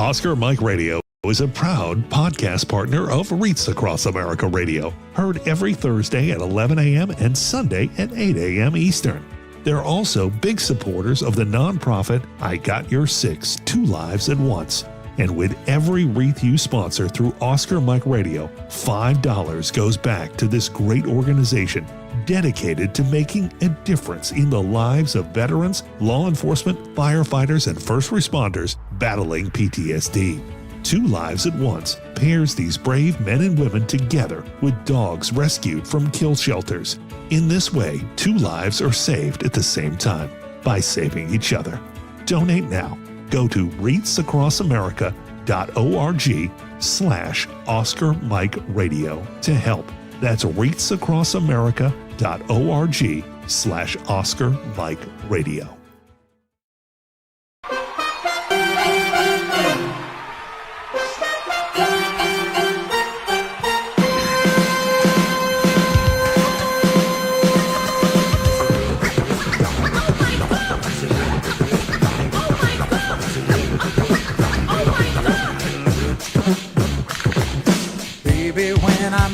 Oscar Mike Radio is a proud podcast partner of Wreaths Across America Radio, heard every Thursday at 11 a.m. and Sunday at 8 a.m. Eastern. They're also big supporters of the nonprofit I Got Your Six, Two Lives at Once. And with every wreath you sponsor through Oscar Mike Radio, $5 goes back to this great organization dedicated to making a difference in the lives of veterans, law enforcement, firefighters, and first responders battling PTSD. Two Lives at Once pairs these brave men and women together with dogs rescued from kill shelters. In this way, two lives are saved at the same time by saving each other. Donate now. Go to wreathsacrossamerica.org/Oscar Mike Radio to help. That's wreathsacrossamerica.org/Oscar Mike Radio.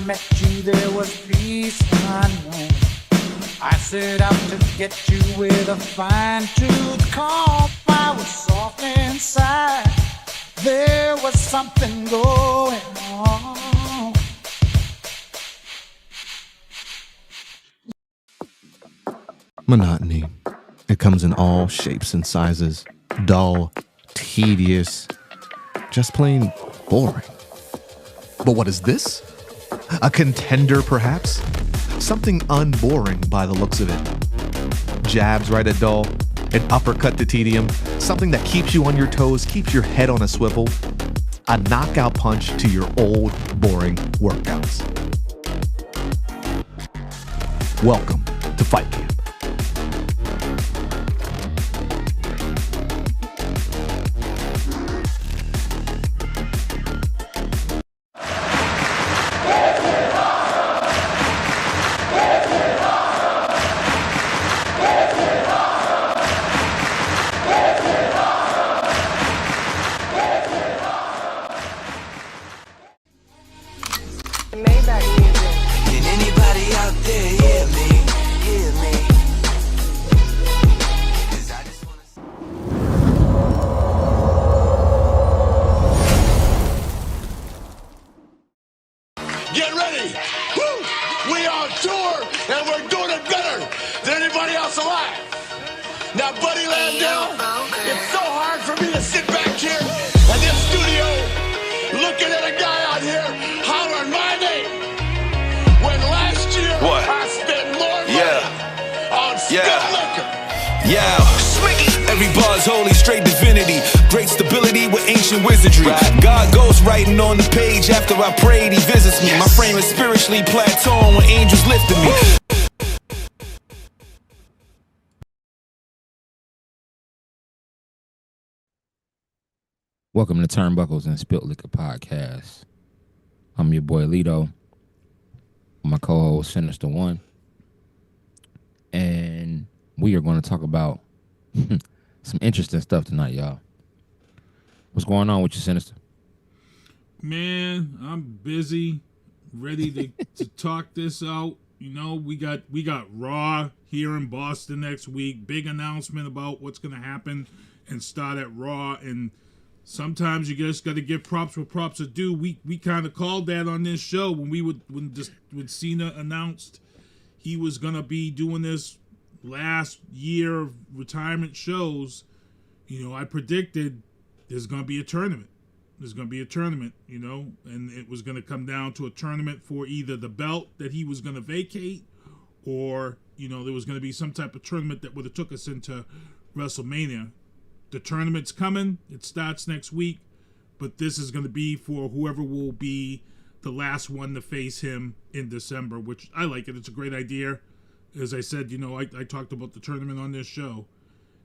Met you, there was peace unknown. I set out to get you with a fine-tooth comb. I was soft inside. There was something going on. Monotony. It comes in all shapes and sizes. Dull, tedious, just plain boring. But what is this? A contender, perhaps? Something unboring by the looks of it. Jabs right at dull, an uppercut to tedium, something that keeps you on your toes, keeps your head on a swivel, a knockout punch to your old, boring workouts. Welcome to Fight Camp. God goes writing on the page after I prayed, he visits me. My frame is spiritually plateauing when angels lifted me. Welcome to Turnbuckles and Spilt Liquor Podcast. I'm your boy Lito, my co-host Sinista1, and we are going to talk about some interesting stuff tonight, y'all. What's going on with you, Sinister? Man, I'm busy, ready to talk this out. You know, we got Raw here in Boston next week. Big announcement about what's going to happen and start at Raw. And sometimes you just got to give props where props are due. We kind of called that on this show when Cena announced he was going to be doing this last year of retirement shows. You know, I predicted there's going to be a tournament. There's going to be a tournament, you know, and it was going to come down to a tournament for either the belt that he was going to vacate or, you know, there was going to be some type of tournament that would have took us into WrestleMania. The tournament's coming. It starts next week, but this is going to be for whoever will be the last one to face him in December, which I like it. It's a great idea. As I said, you know, I talked about the tournament on this show,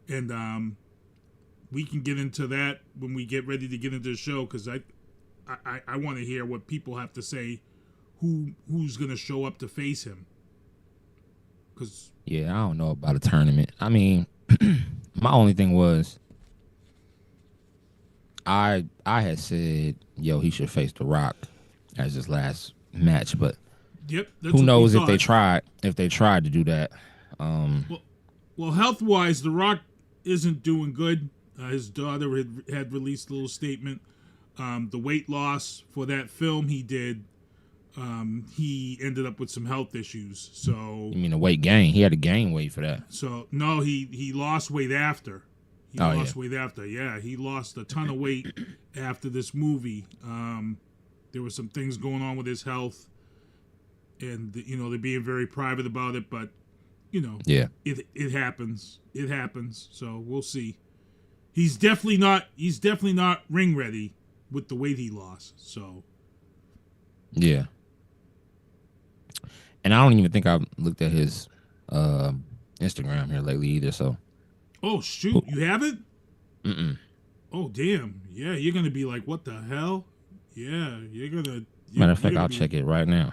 and we can get into that when we get ready to get into the show, because I want to hear what people have to say, who's going to show up to face him. Yeah, I don't know about a tournament. I mean, my only thing was, I had said, yo, he should face The Rock as his last match, but Yep. That's who what knows we if they thought. tried to do that. Well, health-wise, The Rock isn't doing good. His daughter had released a little statement. The weight loss for that film he did, he ended up with some health issues. So You mean the weight gain? He had to gain weight for that. So no, he lost weight after. He Oh, lost yeah. weight after. Yeah, he lost a ton of weight after this movie. There were some things going on with his health, and they're being very private about it. But Yeah. it happens. It happens. So we'll see. He's definitely not ring ready with the weight he lost. So Yeah. And I don't even think I've looked at his Instagram here lately either. So oh shoot, you haven't? Mm-mm. Oh damn, yeah, you're gonna be like, what the hell? Yeah, you're gonna. Matter of fact, I'll check it right now.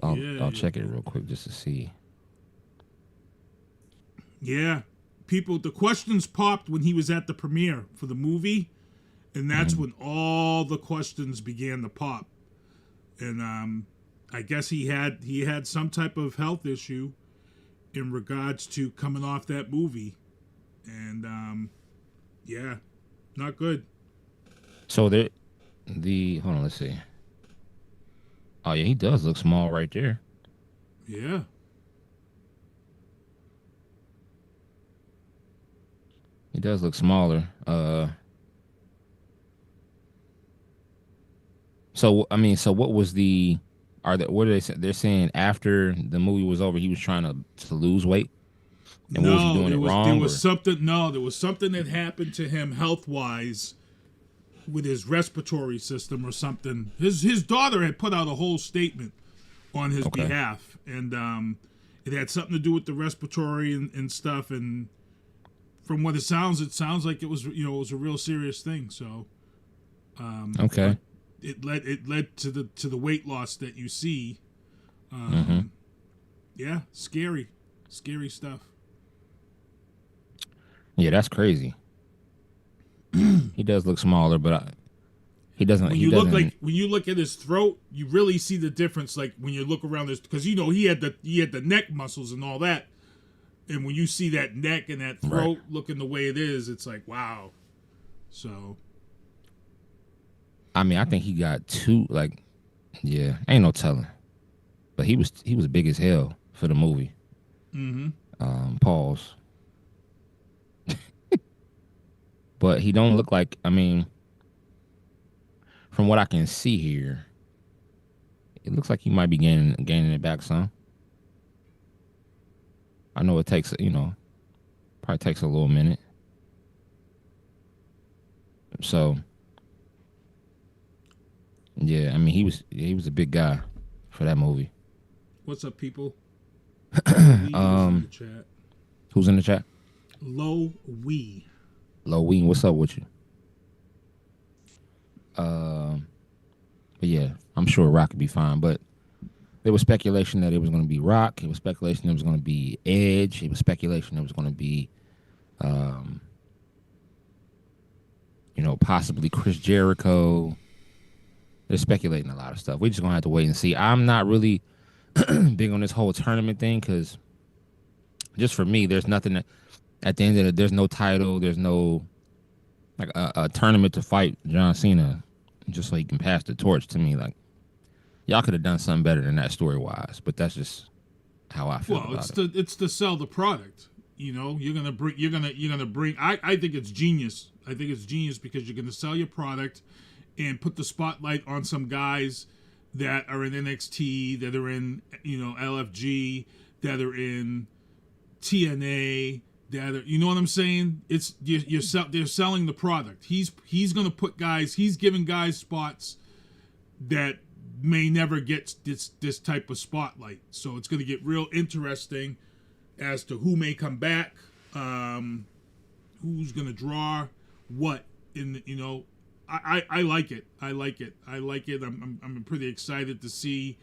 I'll Yeah, check it real quick just to see. Yeah, the questions popped when he was at the premiere for the movie, and that's when all the questions began to pop. And I guess he had some type of health issue in regards to coming off that movie, and yeah, not good. So hold on, let's see. Oh yeah, he does look small right there. Yeah. He does look smaller. So what was the? What are they say? They're saying after the movie was over, he was trying to lose weight. And what was he doing wrong? There was something. No, there was something that happened to him health wise, with his respiratory system or something. His daughter had put out a whole statement on his behalf, and it had something to do with the respiratory and stuff. And from what it sounds like it was a real serious thing. So Okay. it led to the weight loss that you see. Yeah, scary stuff. Yeah, that's crazy. He does look smaller, but he doesn't. When you look at his throat, you really see the difference. Like when you look around this, because he had the neck muscles and all that, and when you see that neck and that throat looking the way it is, it's like wow. So, I mean, I think he got two. Like, yeah, ain't no telling. But he was big as hell for the movie. Pause. But he don't look like. I mean, from what I can see here, it looks like he might be gaining it back some. I know it takes probably takes a little minute. So, yeah, I mean he was a big guy for that movie. what's up, people? In the chat. Who's in the chat? Low Wee. Low Ween, what's up with you? But yeah, I'm sure Rock could be fine. But there was speculation that it was going to be Rock. It was speculation it was going to be Edge. It was speculation it was going to be, possibly Chris Jericho. They're speculating a lot of stuff. We're just going to have to wait and see. I'm not really big on this whole tournament thing because just for me, there's nothing that, at the end of it, there's no title. There's no like a tournament to fight John Cena just so he can pass the torch to me. Like, y'all could have done something better than that story wise, but that's just how I feel. Well, it's to sell the product. You're gonna bring. I think it's genius. I think it's genius because you're gonna sell your product and put the spotlight on some guys that are in NXT, that are in LFG, that are in TNA. You know what I'm saying? It's they're selling the product. He's gonna put guys. He's giving guys spots that may never get this type of spotlight. So it's gonna get real interesting as to who may come back, who's gonna draw what in I like it. I like it. I'm pretty excited to see.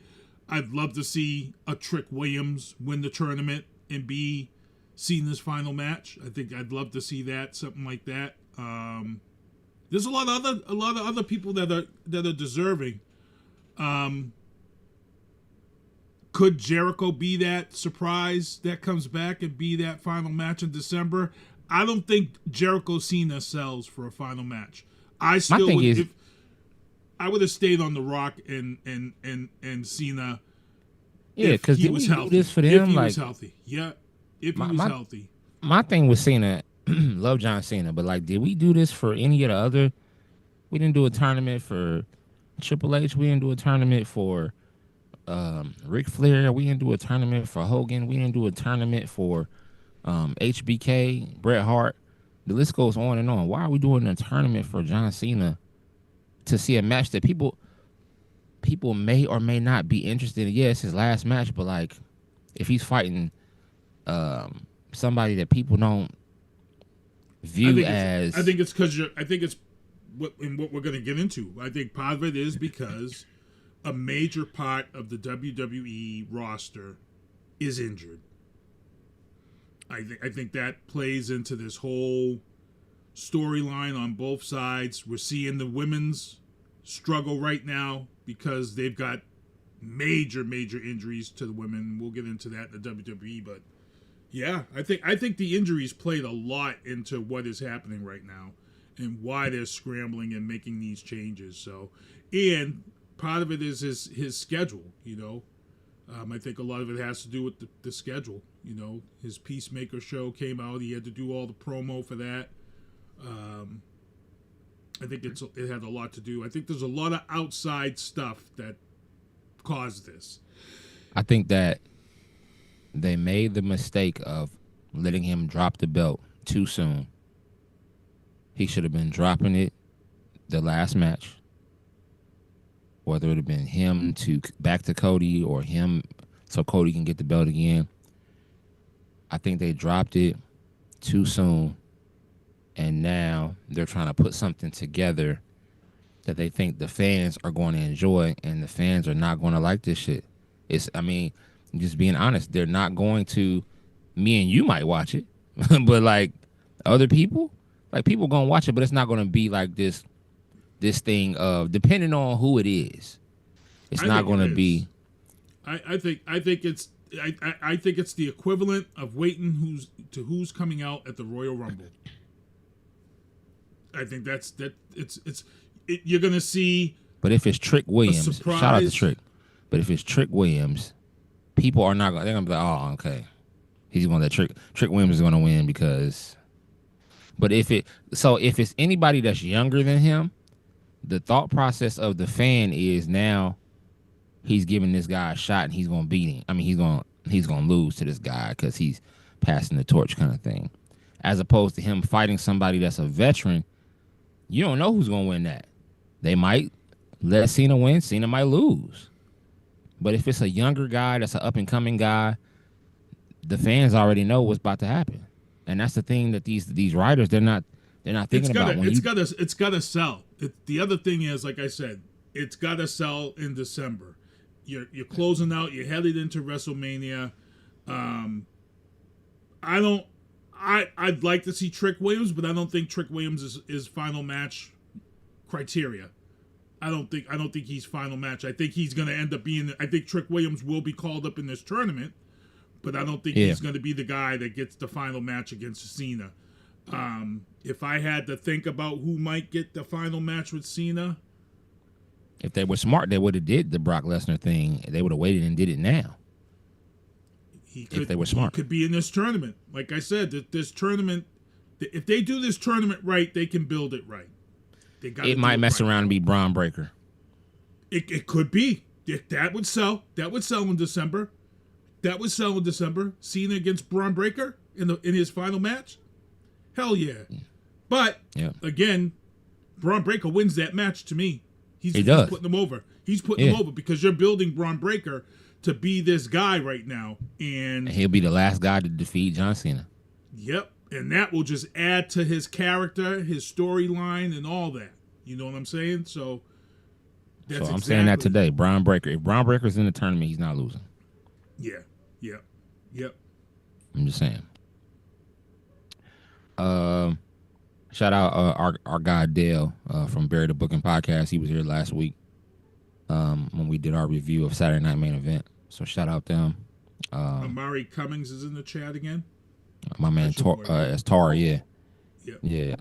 I'd love to see a Trick Williams win the tournament and be seen this final match. I think I'd love to see that, something like that. There's a lot of other people that are deserving. Could Jericho be that surprise that comes back and be that final match in December? I don't think Jericho Cena sells for a final match. I would have stayed on The Rock and Cena. Yeah, because he was healthy. This for them, if he was healthy. Yeah, if he was healthy. My thing with Cena, love John Cena, but like, did we do this for any of the other? We didn't do a tournament for Triple H. We didn't do a tournament for Ric Flair. We didn't do a tournament for Hogan. We didn't do a tournament for HBK, Bret Hart. The list goes on and on. Why are we doing a tournament for John Cena to see a match that people may or may not be interested in? Yeah, it's his last match, but like, if he's fighting somebody that people don't view as, I think it's what we're going to get into. I think part of it is because a major part of the WWE roster is injured. I think that plays into this whole storyline on both sides. We're seeing the women's struggle right now because they've got major injuries to the women. We'll get into that in the WWE, but yeah, I think the injuries played a lot into what is happening right now and why they're scrambling and making these changes. So, and part of it is his schedule, you know. I think a lot of it has to do with the schedule. You know, his Peacemaker show came out. He had to do all the promo for that. I think it had a lot to do. I think there's a lot of outside stuff that caused this. I think that they made the mistake of letting him drop the belt too soon. He should have been dropping it the last match. Whether it would have been him to back to Cody or him so Cody can get the belt again. I think they dropped it too soon, and now they're trying to put something together that they think the fans are going to enjoy, and the fans are not going to like this shit. Just being honest, they're not going to. Me and you might watch it, but like other people, like people gonna watch it, but it's not going to be like this thing of, depending on who it is, it's not going to be. I think it's the equivalent of waiting who's coming out at the Royal Rumble. I think you're gonna see. But if it's Trick Williams, shout out to Trick. But if it's Trick Williams, people are not gonna. They're gonna be like, oh, okay, he's going to Trick Williams is gonna win because. But if it's anybody that's younger than him, the thought process of the fan is now he's giving this guy a shot and he's going to beat him. I mean, he's going to lose to this guy because he's passing the torch kind of thing. As opposed to him fighting somebody that's a veteran, you don't know who's going to win that. They might let Cena win. Cena might lose. But if it's a younger guy that's an up-and-coming guy, the fans already know what's about to happen. And that's the thing that these writers, they're not thinking about. It's got to sell. The other thing is, like I said, it's got to sell in December. You're closing out. You're headed into WrestleMania. I'd like to see Trick Williams, but I don't think Trick Williams is final match criteria. I don't think he's final match. I think he's going to end up being. I think Trick Williams will be called up in this tournament, but I don't think he's going to be the guy that gets the final match against Cena. If I had to think about who might get the final match with Cena, if they were smart, they would have did the Brock Lesnar thing. They would have waited and did it now. If they were smart, he could be in this tournament. Like I said, this tournament. If they do this tournament right, they can build it right. It might mess around and be Braun Breaker. It could be. That would sell. That would sell in December. Cena against Braun Breaker in his final match. Hell yeah. But again, Braun Breaker wins that match to me. He's putting him over. He's putting him over because you're building Braun Breaker to be this guy right now, and he'll be the last guy to defeat John Cena. Yep, and that will just add to his character, his storyline, and all that. You know what I'm saying? So I'm saying that today. Braun Breaker. If Braun Breaker's in the tournament, he's not losing. Yeah. I'm just saying. Shout out our guy Dale from Bury the Booking Podcast. He was here last week when we did our review of Saturday Night Main Event. So shout out them. Amari Cummings is in the chat again. My man it's Tar, yeah. Yep. Yeah.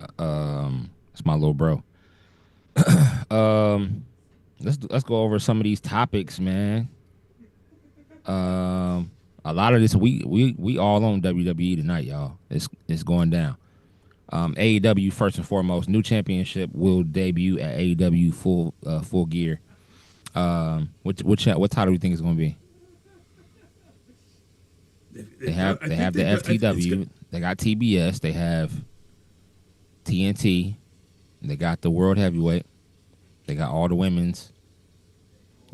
It's my little bro. Let's go over some of these topics, man. A lot of this we all on WWE tonight, y'all. It's going down. AEW first and foremost, new championship will debut at AEW full gear. What title do you think it's going to be? They have the FTW. They got TBS. They have TNT. They got the World Heavyweight. They got all the women's.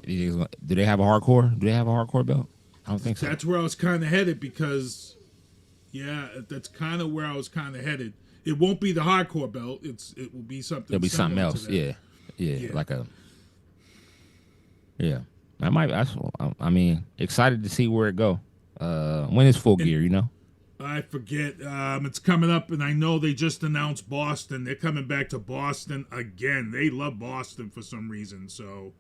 Do they have a hardcore? Do they have a hardcore belt? I don't think so. That's where I was kind of headed because, that's kind of where I was kind of headed. It won't be the hardcore belt. It will be something. It'll be something else. Yeah, like a. Yeah, I mean, excited to see where it go. When is full gear? You know. I forget. It's coming up, and I know they just announced Boston. They're coming back to Boston again. They love Boston for some reason. So,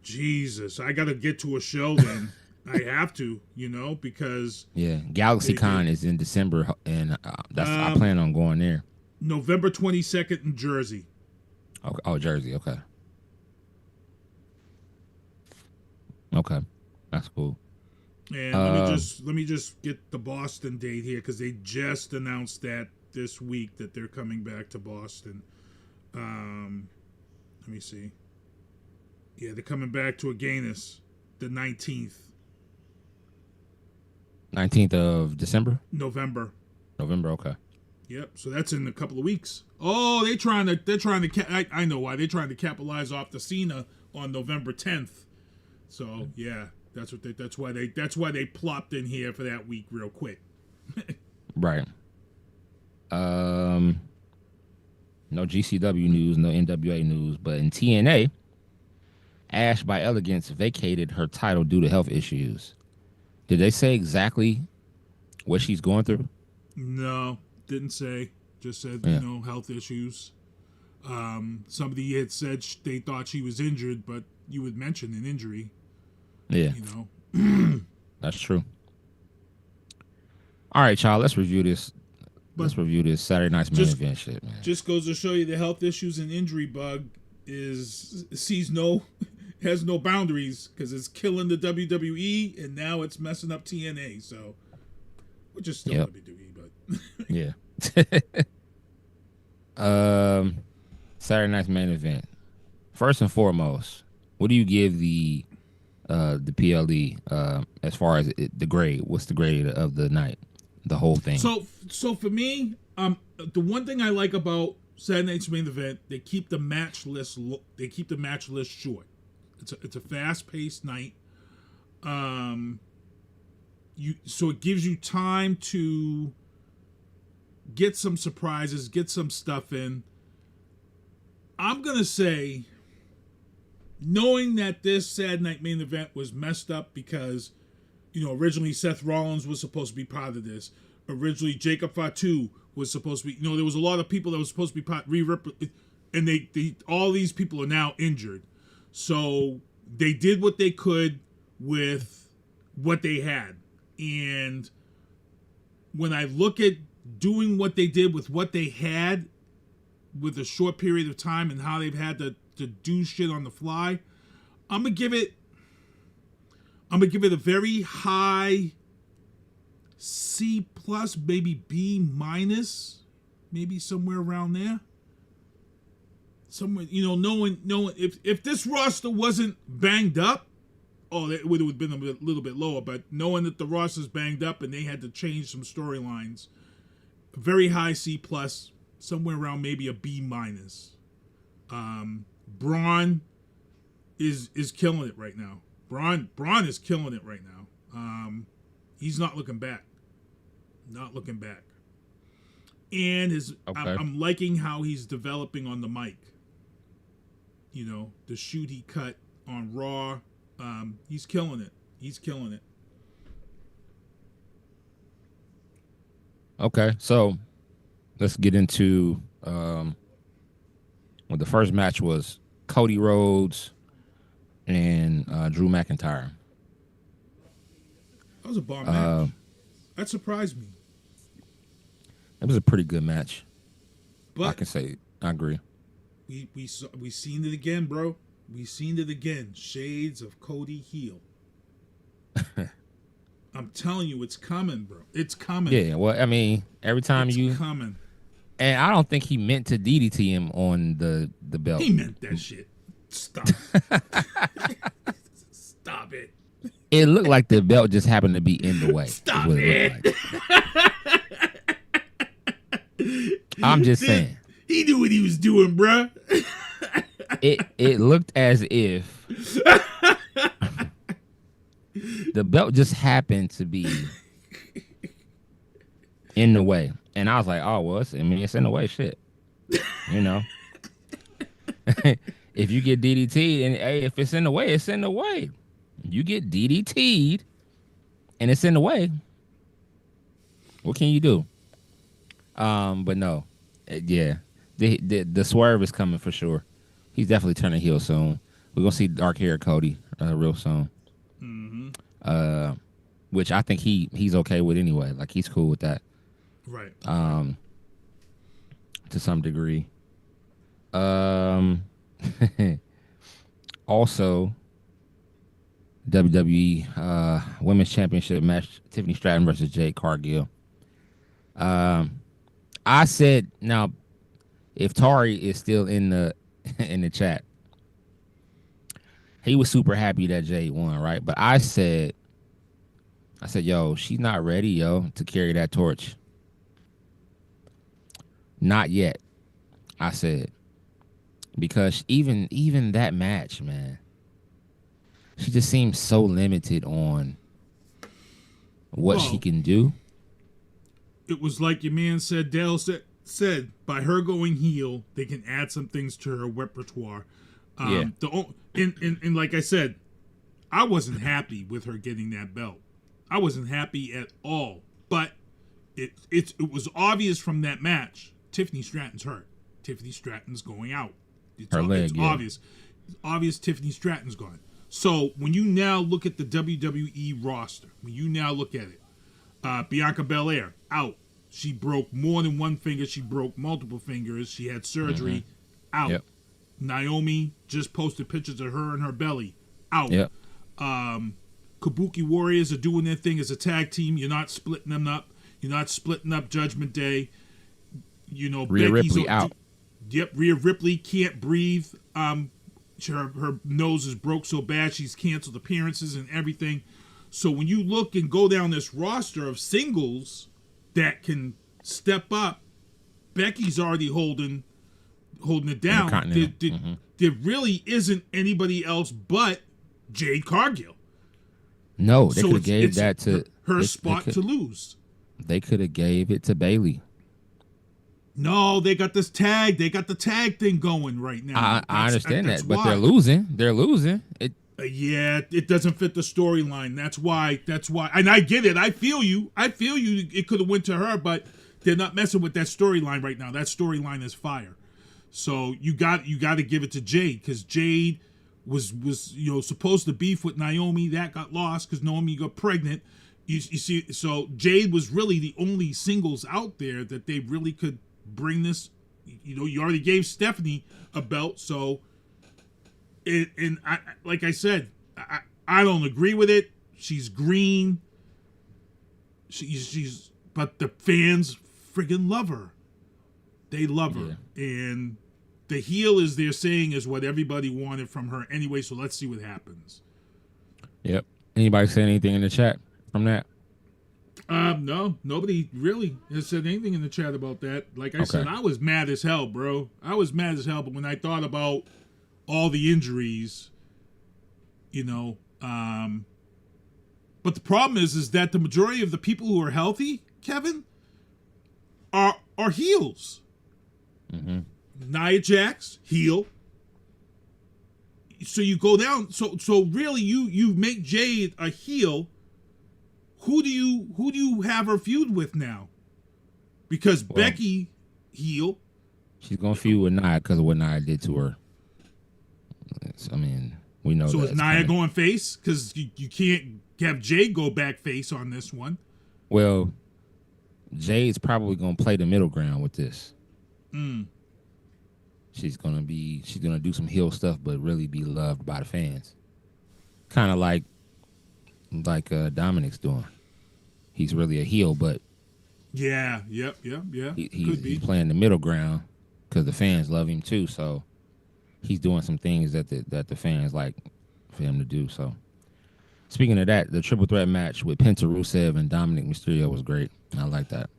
Jesus, I got to get to a show then. I have to, because GalaxyCon is in December, and I plan on going there. November 22nd in Jersey. Okay. Oh, Jersey. Okay, that's cool. And let me just get the Boston date here because they just announced that this week that they're coming back to Boston. Let me see. Yeah, they're coming back to Elegance the 19th. 19th of December? November, okay. Yep. So that's in a couple of weeks. Oh, they're trying to. I know why they're trying to capitalize off the Cena on November 10th. So yeah, that's why they plopped in here for that week real quick. Right. No GCW news, no NWA news, but in TNA, Ash by Elegance vacated her title due to health issues. Did they say exactly what she's going through? No, didn't say. Just said, health issues. Somebody had said they thought she was injured, but you would mention an injury. Yeah. That's true. All right, y'all, let's review this. Let's review this Saturday night's main event shit, man. Just goes to show you the health issues and injury bug has no boundaries because it's killing the WWE and now it's messing up TNA. So, which is still WWE, but yeah. Saturday night's main event. First and foremost, what do you give the PLE as far as the grade? What's the grade of the night? The whole thing. So for me, the one thing I like about Saturday night's main event, they keep the match list short. It's a fast paced night. So it gives you time to get some surprises, get some stuff in. I'm gonna say, knowing that this Saturday night main event was messed up because, originally Seth Rollins was supposed to be part of this. Originally Jacob Fatu was supposed to be, there was a lot of people that was supposed to be part, and they all these people are now injured. So they did what they could with what they had. And when I look at doing what they did with what they had with a short period of time and how they've had to do shit on the fly, I'm gonna give it a very high C plus, maybe B minus, maybe somewhere around there. Somewhere, knowing if this roster wasn't banged up, it would have been a little bit lower. But knowing that the roster's banged up and they had to change some storylines, very high C plus, somewhere around maybe a B minus. Braun is killing it right now. Braun is killing it right now. He's not looking back. And I'm liking how he's developing on the mic. The shoot he cut on Raw, he's killing it. Okay, so let's get into well, the first match was Cody Rhodes and Drew McIntyre. That was a bomb match. That surprised me. It was a pretty good match. But I can say I agree. We seen it again, bro. We seen it again. Shades of Cody heel. I'm telling you, it's coming, bro. It's coming. Yeah, well, I mean, every time it's coming. And I don't think he meant to DDT him on the belt. He meant that shit. Stop. Stop it. It looked like the belt just happened to be in the way. Stop it. I'm just saying. He knew what he was doing, bruh. It looked as if the belt just happened to be in the way. And I was like, oh, well, it's in the way, shit. You know? If you get DDT'd, and hey, if it's in the way, it's in the way. You get DDT'd, and it's in the way. What can you do? But no. Yeah. The swerve is coming for sure. He's definitely turning heel soon. We're gonna see dark hair Cody real soon. Mm-hmm. Which I think he's okay with anyway. Like he's cool with that. Right. To some degree. Also, WWE Women's Championship match: Tiffany Stratton versus Jade Cargill. I said now, if Tari is still in the chat, he was super happy that Jade won, right? But I said, yo, she's not ready, yo, to carry that torch. Not yet, I said, because even that match, man, she just seems so limited on what she can do. It was like your man said, Dale said, by her going heel, they can add some things to her repertoire. And like I said, I wasn't happy with her getting that belt. I wasn't happy at all. But it was obvious from that match, Tiffany Stratton's hurt. Tiffany Stratton's going out. It's obvious. It's obvious Tiffany Stratton's gone. So when you now look at the WWE roster, when you now look at it, Bianca Belair, out. She broke more than one finger. She broke multiple fingers. She had surgery, out. Yep. Naomi just posted pictures of her and her belly, out. Yep. Kabuki Warriors are doing their thing as a tag team. You're not splitting them up. You're not splitting up Judgment Day. You know, Rhea Becky's Ripley out. Yep, Rhea Ripley can't breathe. Her nose is broke so bad she's canceled appearances and everything. So when you look and go down this roster of singles that can step up, Becky's already holding it down. There really isn't anybody else but Jade Cargill. No, they could have gave that to her spot to lose. They could have gave it to Bayley. No, they got this tag. They got the tag thing going right now. I understand that, but they're losing. They're losing. Yeah, it doesn't fit the storyline. That's why. And I get it. I feel you. It could have went to her, but they're not messing with that storyline right now. That storyline is fire. So you got to give it to Jade, because Jade was supposed to beef with Naomi. That got lost because Naomi got pregnant. You see, so Jade was really the only singles out there that they really could bring this. You already gave Stephanie a belt, so. And I, like I said, I don't agree with it. She's green. But the fans friggin' love her. They love her. And the heel, is they're saying, is what everybody wanted from her anyway, so let's see what happens. Yep. Anybody say anything in the chat from that? No, nobody really has said anything in the chat about that. Like I said, I was mad as hell, bro. I was mad as hell, but when I thought about all the injuries, but the problem is that the majority of the people who are healthy, Kevin, are heels. Mm-hmm. Nia Jax, heel. So you go down. So really, you make Jade a heel. Who do you have her feud with now? Because Becky heel. She's gonna feud with Nia because of what Nia did to her. I mean, we know. So that is Nia going face? Because you can't have Jay go back face on this one. Well, Jay's probably gonna play the middle ground with this. She's gonna do some heel stuff, but really be loved by the fans. Kind of like Dominic's doing. He's really a heel, but yeah. He's playing the middle ground because the fans love him too. So he's doing some things that the fans like for him to do. So speaking of that, the triple threat match with Penta, Rusev, and Dominic Mysterio was great. I like that.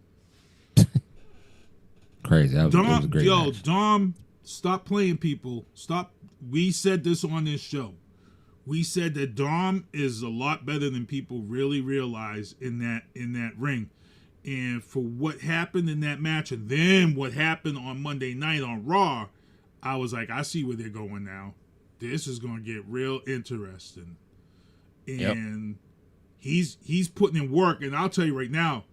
Crazy. It was a great match. Dom, stop playing people. Stop. We said this on this show. We said that Dom is a lot better than people really realize in that ring. And for what happened in that match and then what happened on Monday night on Raw, I was like, I see where they're going now. This is going to get real interesting. And he's putting in work. And I'll tell you right now,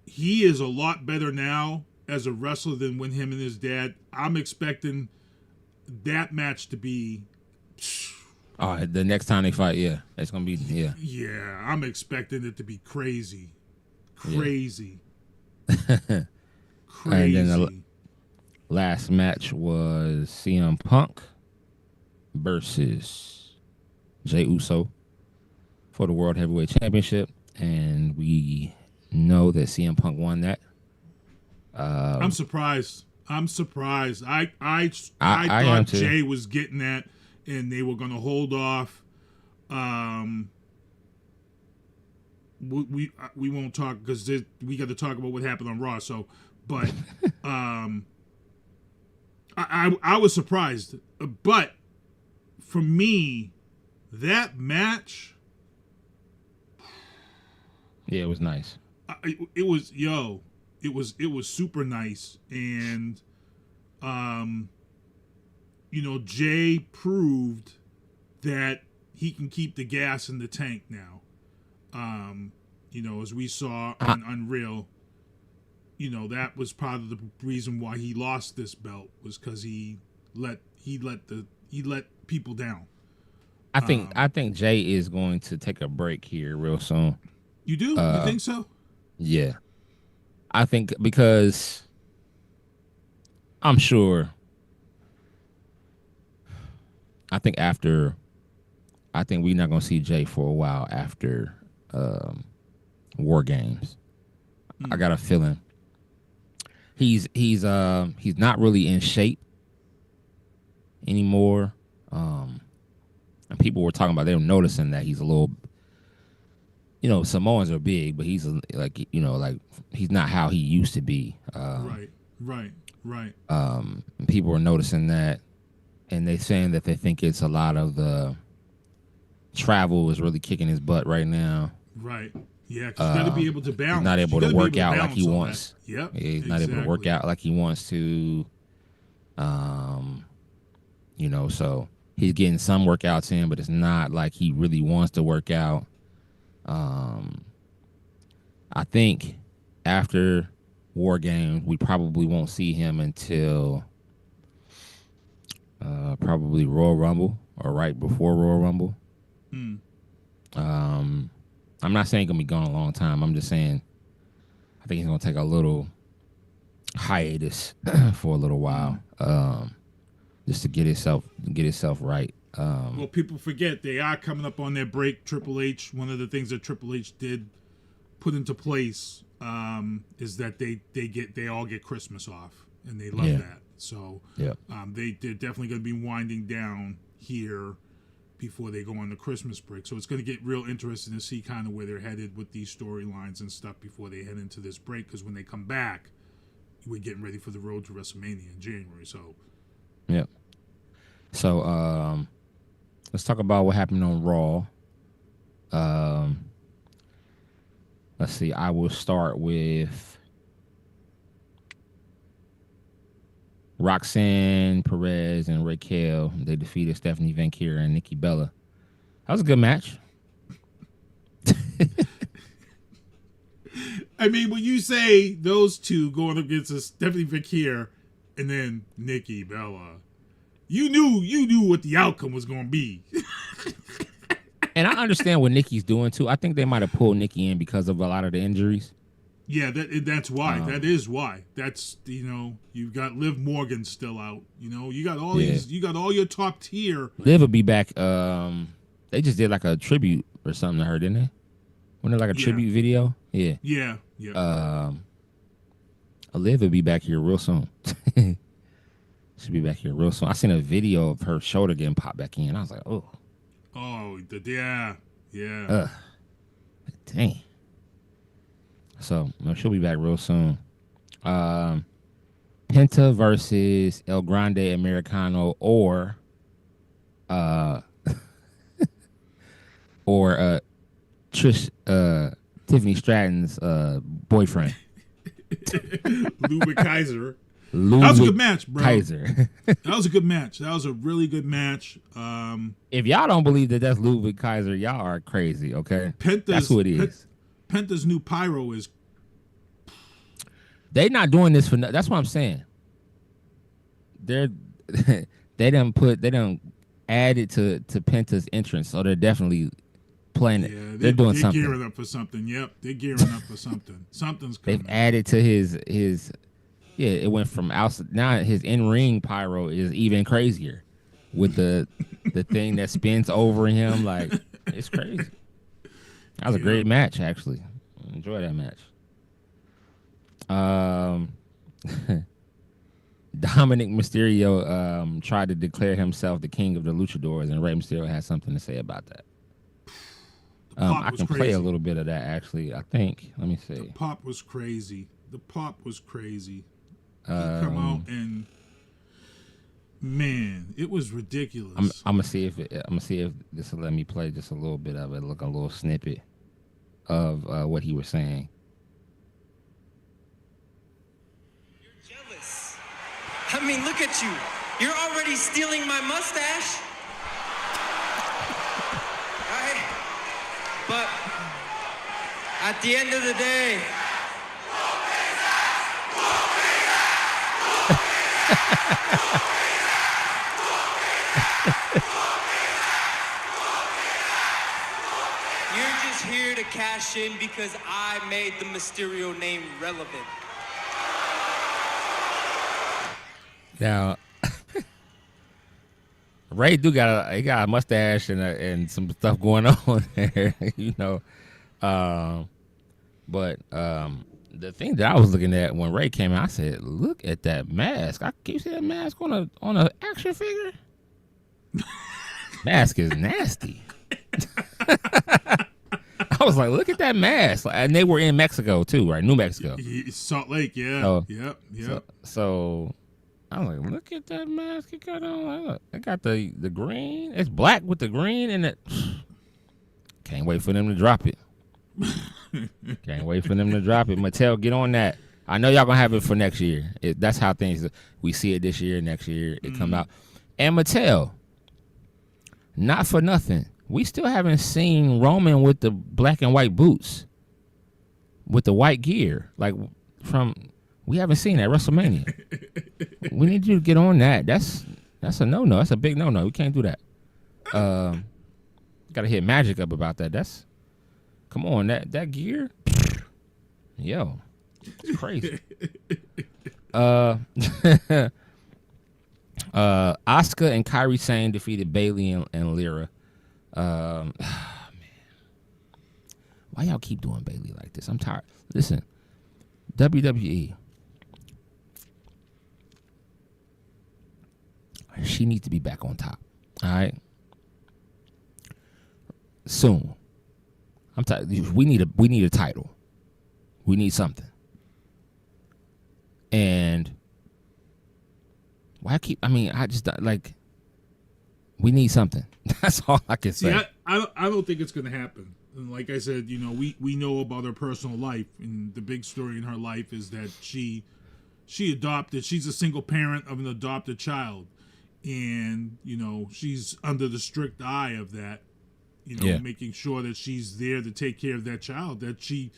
he is a lot better now as a wrestler than when him and his dad. I'm expecting that match to be... The next time they fight, it's gonna be Yeah, I'm expecting it to be crazy. Crazy. And then the last match was CM Punk versus Jey Uso for the World Heavyweight Championship, and we know that CM Punk won that. I'm surprised. I thought Jay was getting that, and they were going to hold off. We won't talk because we got to talk about what happened on Raw. So, but I was surprised. But for me, that match, it was nice. It was super nice, and Jay proved that he can keep the gas in the tank now. As we saw on Unreal, that was part of the reason why he lost this belt was because he let people down. I think Jay is going to take a break here real soon. You do? You think so? Yeah. I think because I'm sure. I think we're not gonna see Jay for a while after War Games. I got a feeling he's not really in shape anymore. And people were talking about, they were noticing that he's a little, Samoans are big, but he's like he's not how he used to be. Right. And people were noticing that, and they saying that they think it's a lot of the travel is really kicking his butt right now. Right. Yeah, because he's got to be able to balance. He's not able to work out like he wants. Yep. Yeah, he's not able to work out like he wants to. So he's getting some workouts in, but it's not like he really wants to work out. I think after War Games, we probably won't see him until probably Royal Rumble or right before Royal Rumble. I'm not saying he's gonna be gone a long time. I'm just saying I think he's gonna take a little hiatus for a little while, just to get himself right. Well, people forget they are coming up on their break. Triple H, one of the things that Triple H did put into place is that they all get Christmas off, and they love that. So they're definitely going to be winding down here before they go on the Christmas break. So it's going to get real interesting to see kind of where they're headed with these storylines and stuff before they head into this break. Because when they come back, we're getting ready for the road to WrestleMania in January. So, So let's talk about what happened on Raw. Let's see. I will start with Roxanne Perez and Raquel. They defeated Stephanie Van Kier and Nikki Bella. That was a good match. I mean, when you say those two going up against Stephanie Fakir and then Nikki Bella, you knew what the outcome was going to be. And I understand what Nikki's doing too. I think they might have pulled Nikki in because of a lot of the injuries. Yeah, that's why. That is why. That's, you've got Liv Morgan still out. You got all these. You got all your top tier. Liv will be back. They just did like a tribute or something to her, didn't they? Wasn't it like a tribute video? Yeah. Yeah. Liv will be back here real soon. She'll be back here real soon. I seen a video of her shoulder getting popped back in. I was like, oh. Oh, yeah. Dang. So she'll be back real soon. Penta versus El Grande Americano or Trish Tiffany Stratton's boyfriend. Ludwig Kaiser. That was a good match, bro. Kaiser. That was a good match. That was a really good match. If y'all don't believe that that's Ludwig Kaiser, y'all are crazy, okay? That's who it is. Penta's new pyro is... They not doing this for... That's what I'm saying. They done added to Penta's entrance, so they're definitely playing it. Yeah, they're doing something. They're gearing up for something. Yep, they're gearing up for something. Something's coming. They've added to his... Yeah, it went from outside. Now his in-ring pyro is even crazier with the thing that spins over him. Like, it's crazy. That was a great match, actually. I enjoyed that match. Dominic Mysterio tried to declare himself the king of the luchadors, and Rey Mysterio had something to say about that. I can play a little bit of that, actually. I think. Let me see. The pop was crazy. He come out and man, it was ridiculous. I'm gonna see if this will let me play just a little bit of it. Look, a little snippet of what he was saying. You're jealous. I mean, look at you. You're already stealing my mustache. Right? But at the end of the day. You're just here to cash in because I made the Mysterio name relevant. Now, Ray got a mustache and some stuff going on there, but the thing that I was looking at when Ray came out, I said, "Look at that mask! I keep seeing that mask on a action figure. Mask is nasty." I was like, "Look at that mask!" And they were in Mexico too, right? New Mexico, Salt Lake, yeah. So, Yep. So I was like, "Look at that mask! It got on. Look, it got the green. It's black with the green, and it. Can't wait for them to drop it." Can't wait for them to drop it. Mattel, get on that. I know y'all gonna have it for next year. That's how things. We see it this year, next year it come out. And Mattel, not for nothing, we still haven't seen Roman with the black and white boots, with the white gear. We haven't seen that at WrestleMania. We need you to get on that. That's a no-no. That's a big no-no. We can't do that. Gotta hit Magic up about that. Come on, that gear, yo, it's crazy. Asuka and Kairi Sane defeated Bayley and Lyra. Man, why y'all keep doing Bayley like this? I'm tired. Listen, WWE, she needs to be back on top. All right, soon. I'm tired. We need a title. We need something. And I just like. We need something. That's all I can say. See, I don't think it's going to happen. And like I said, we know about her personal life, and the big story in her life is that she adopted. She's a single parent of an adopted child, and she's under the strict eye of that. Making sure that she's there to take care of that child that she,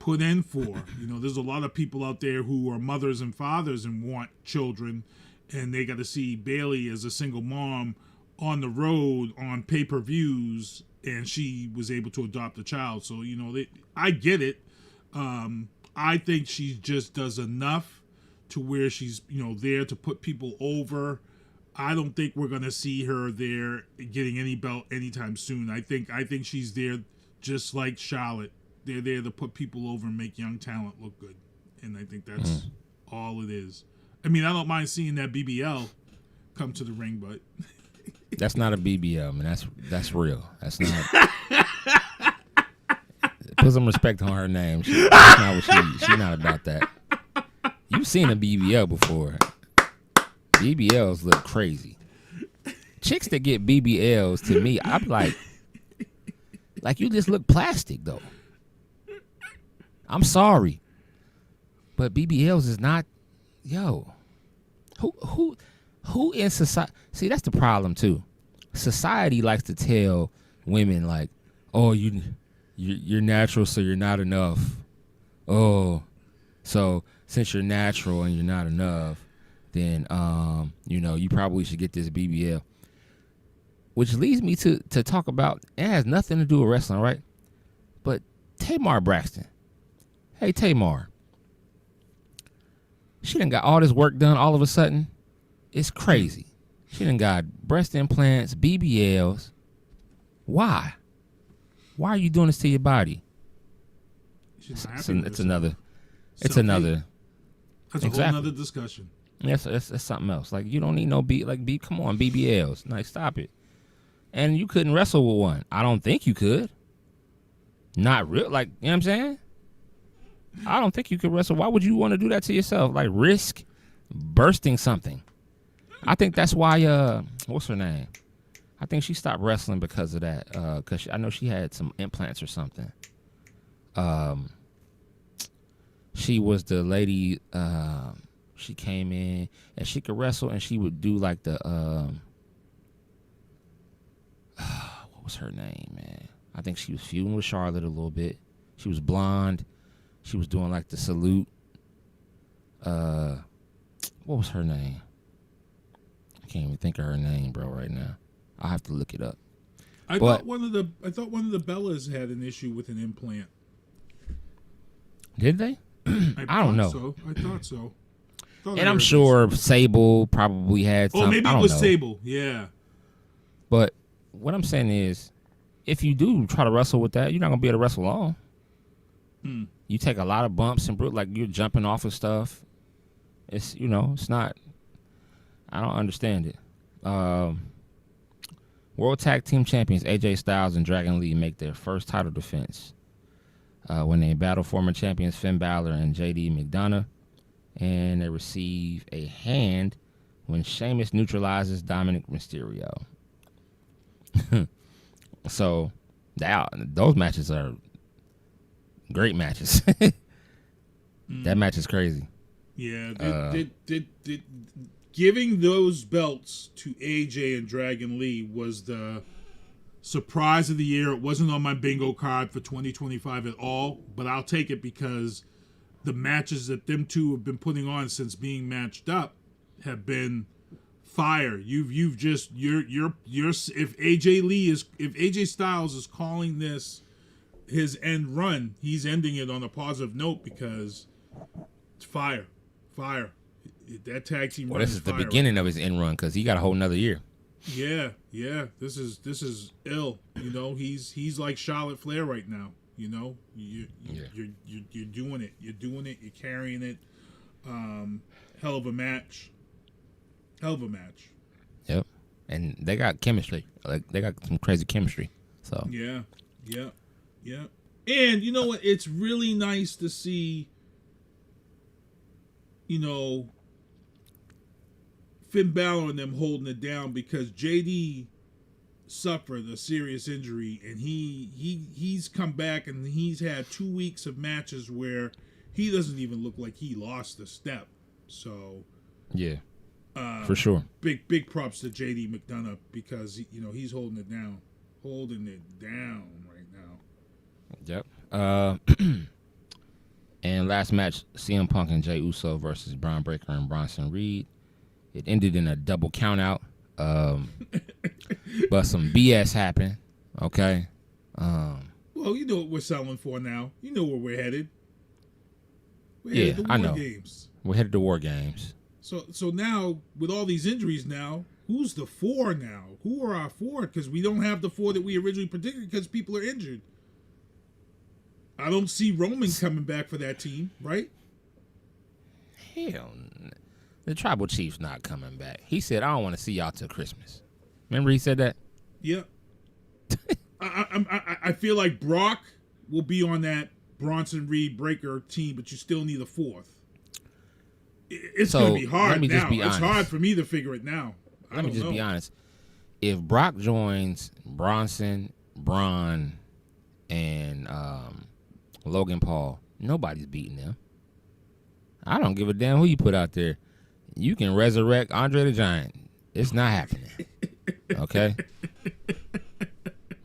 put in for. You know, there's a lot of people out there who are mothers and fathers and want children, and they got to see Bailey as a single mom on the road on pay-per-views, and she was able to adopt a child. So, you know, I get it. I think she just does enough to where she's, you know, there to put people over. I don't think we're going to see her there getting any belt anytime soon. I think she's there just like Charlotte. They're there to put people over and make young talent look good. And I think that's all it is. I mean, I don't mind seeing that BBL come to the ring, but that's not a BBL, man. That's real. That's not. Put some respect on her name. She's not about that. You've seen a BBL before. BBLs look crazy. Chicks that get BBLs, to me, I'm like you just look plastic, though. I'm sorry, but BBLs is not. Yo, who in society? See, that's the problem too. Society likes to tell women like, "Oh, you're natural, so you're not enough." Oh, so since you're natural and you're not enough, then you know, you probably should get this BBL. Which leads me to talk about, it has nothing to do with wrestling, right? But Tamar Braxton. Hey, Tamar. She done got all this work done all of a sudden. It's crazy. She done got breast implants, BBLs. Why? Why are you doing this to your body? It's another. That's a whole nother discussion. Yes, it's something else. Like, you don't need no come on, BBLs. Like, stop it. And you couldn't wrestle with one. I don't think you could. Not real. Like, you know what I'm saying? I don't think you could wrestle. Why would you want to do that to yourself? Like, risk bursting something. I think that's why, what's her name? I think she stopped wrestling because of that. Because I know she had some implants or something. She was the lady, she came in and she could wrestle, and she would do like the, what was her name, man? I think she was feuding with Charlotte a little bit. She was blonde. She was doing like the salute. What was her name? I can't even think of her name, bro, right now. I'll have to look it up. I thought one of the Bellas had an issue with an implant. Did they? I don't know. I thought so. And I'm sure Sable probably had some. Oh, maybe it was Sable. Yeah. But what I'm saying is, if you do try to wrestle with that, you're not gonna be able to wrestle long. You take a lot of bumps and like you're jumping off of stuff. It's, you know, it's not. I don't understand it. World Tag Team Champions AJ Styles and Dragon Lee make their first title defense when they battle former champions Finn Balor and JD McDonough, and they receive a hand when Sheamus neutralizes Dominic Mysterio. So those matches are great matches. That match is crazy. Yeah, giving those belts to AJ and Dragon Lee was the surprise of the year. It wasn't on my bingo card for 2025 at all, but I'll take it because the matches that them two have been putting on since being matched up have been fire. You've just you're if AJ Styles is calling this his end run, he's ending it on a positive note because it's fire. That tag team. Well, this is the beginning of his end run because he got a whole nother year. Yeah. This is ill. You know, he's like Charlotte Flair right now. You know, you're doing it. You're doing it. You're carrying it. Hell of a match. Yep. And they got chemistry. Like, they got some crazy chemistry. So yeah. And you know what? It's really nice to see, you know, Finn Balor and them holding it down because JD suffered a serious injury, and he's come back and he's had 2 weeks of matches where he doesn't even look like he lost a step. So yeah, for sure. Big props to JD McDonough because you know he's holding it down right now. Yep. And last match, CM Punk and Jey Uso versus Braun Breaker and Bronson Reed. It ended in a double countout. But some BS happened. Okay. Well, you know what we're selling for now. You know where we're headed. We're Yeah, headed to I War know. Games. We're headed to War Games. So now, with all these injuries now, who's the 4 now? Who are our 4? Because we don't have the 4 that we originally predicted because people are injured. I don't see Roman coming back for that team, right? Hell, the Tribal Chief's not coming back. He said, I don't want to see y'all till Christmas. Remember he said that? Yeah. I feel like Brock will be on that Bronson Reed Breaker team, but you still need a 4th. It's going to be hard now. It's hard for me to figure it now. Let me just be honest. If Brock joins Bronson, Braun, and Logan Paul, nobody's beating them. I don't give a damn who you put out there. You can resurrect Andre the Giant. It's not happening. Okay?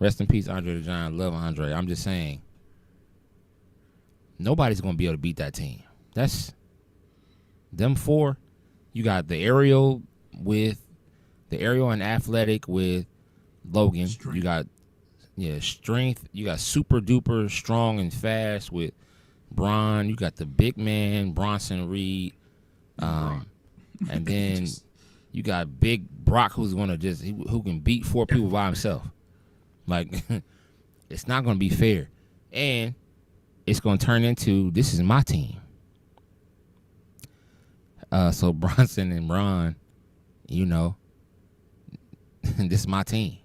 Rest in peace, Andre the Giant. Love Andre. I'm just saying, nobody's going to be able to beat that team. That's them 4. You got the aerial and athletic with Logan. Strength. You got strength. You got super duper strong and fast with Braun. You got the big man Bronson Reed. And then you got big Brock who's gonna who can beat 4 people by himself. Like, it's not gonna be fair. And it's gonna turn into, this is my team. So Bronson and Braun, this is my team.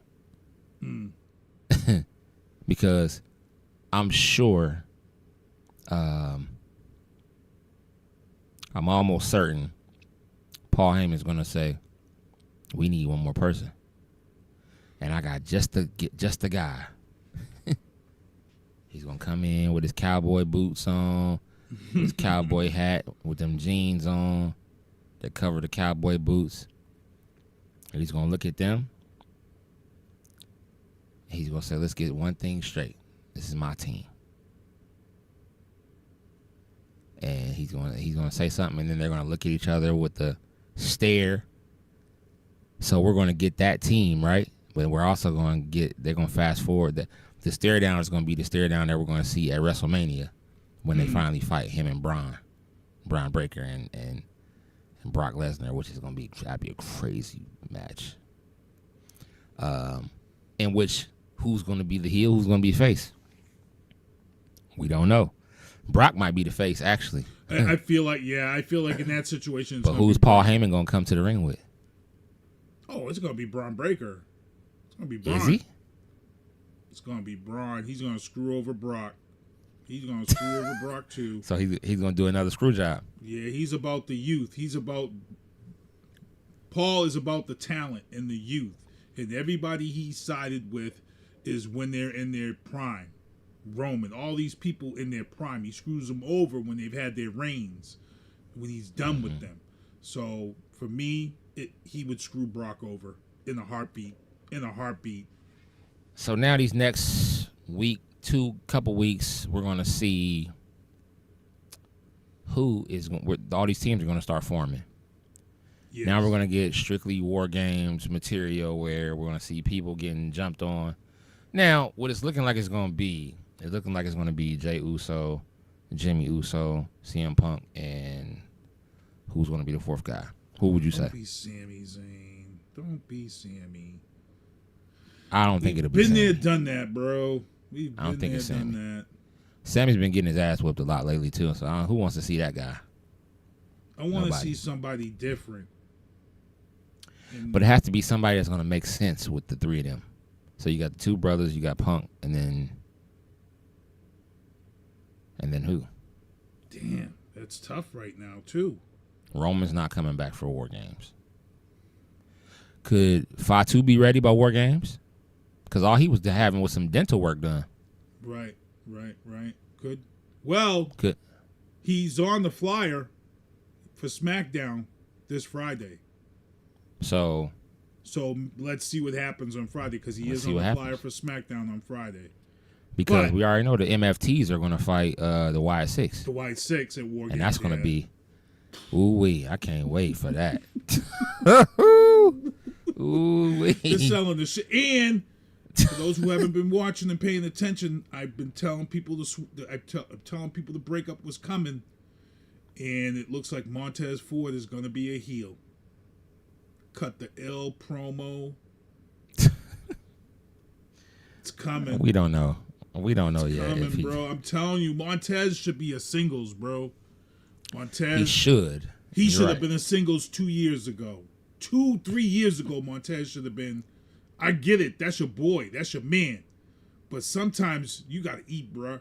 Because I'm sure, I'm almost certain Paul Heyman's going to say, we need one more person. And I got just the guy. He's going to come in with his cowboy boots on, his cowboy hat with them jeans on that cover the cowboy boots. And he's going to look at them. He's going to say, let's get one thing straight. This is my team. And he's going to say something, and then they're going to look at each other with the stare. So we're going to get that team, right? But we're also going to they're going to fast forward. The stare down is going to be the stare down that we're going to see at WrestleMania when they finally fight him and Braun Breaker and Brock Lesnar, which is going to be a crazy match. In which, who's going to be the heel, who's going to be the face? We don't know. Brock might be the face, actually. I feel like in that situation. But who's Paul Heyman going to come to the ring with? Oh, it's going to be Braun Breaker. It's going to be Braun. Is he? It's going to be Braun. He's going to screw over Brock. He's going to screw over Brock, too. So he's going to do another screw job. Yeah, he's about the youth. Paul is about the talent and the youth. And everybody he sided with is when they're in their prime. Roman, all these people in their prime. He screws them over when they've had their reigns, when he's done with them. So, for me, he would screw Brock over in a heartbeat. So now these next couple weeks, we're going to see all these teams are going to start forming. Yes. Now we're going to get strictly War Games material where we're going to see people getting jumped on. Now, what it's looking like it's going to be Jey Uso, Jimmy Uso, CM Punk, and who's going to be the 4th guy? Who would you say? Don't be Sami Zayn. Don't be Sami. I don't think it'll be Been Sami. there, done that, bro. I don't think it's Sami. Done that. Sammy's been getting his ass whipped a lot lately, too. So who wants to see that guy? I want to see somebody different. But it has to be somebody that's going to make sense with the 3 of them. So you got the 2 brothers, you got Punk, and then who? Damn, that's tough right now, too. Roman's not coming back for War Games. Could Fatu be ready by War Games? Because all he was having was some dental work done. Right. Good. Well, he's on the flyer for SmackDown this Friday. So let's see what happens on Friday, because he is on the flyer for SmackDown on Friday. Because But- we already know the MFTs are going to fight the Y6. The White Six at War Games. And that's going to yeah. be, ooh-wee, I can't wait for that. Ooh-wee. They're selling the shit. And for those who haven't been watching and paying attention, I've been telling people I'm telling people the breakup was coming, and it looks like Montez Ford is going to be a heel. Cut the L promo. It's coming. We don't know. We don't know yet. Coming, If he, bro. I'm telling you, Montez should be a singles, bro. Montez. he should. He You're should have right. been a singles 2 years ago. 2-3 years ago, Montez should have been. I get it. That's your boy. That's your man. But sometimes you got to eat, bruh.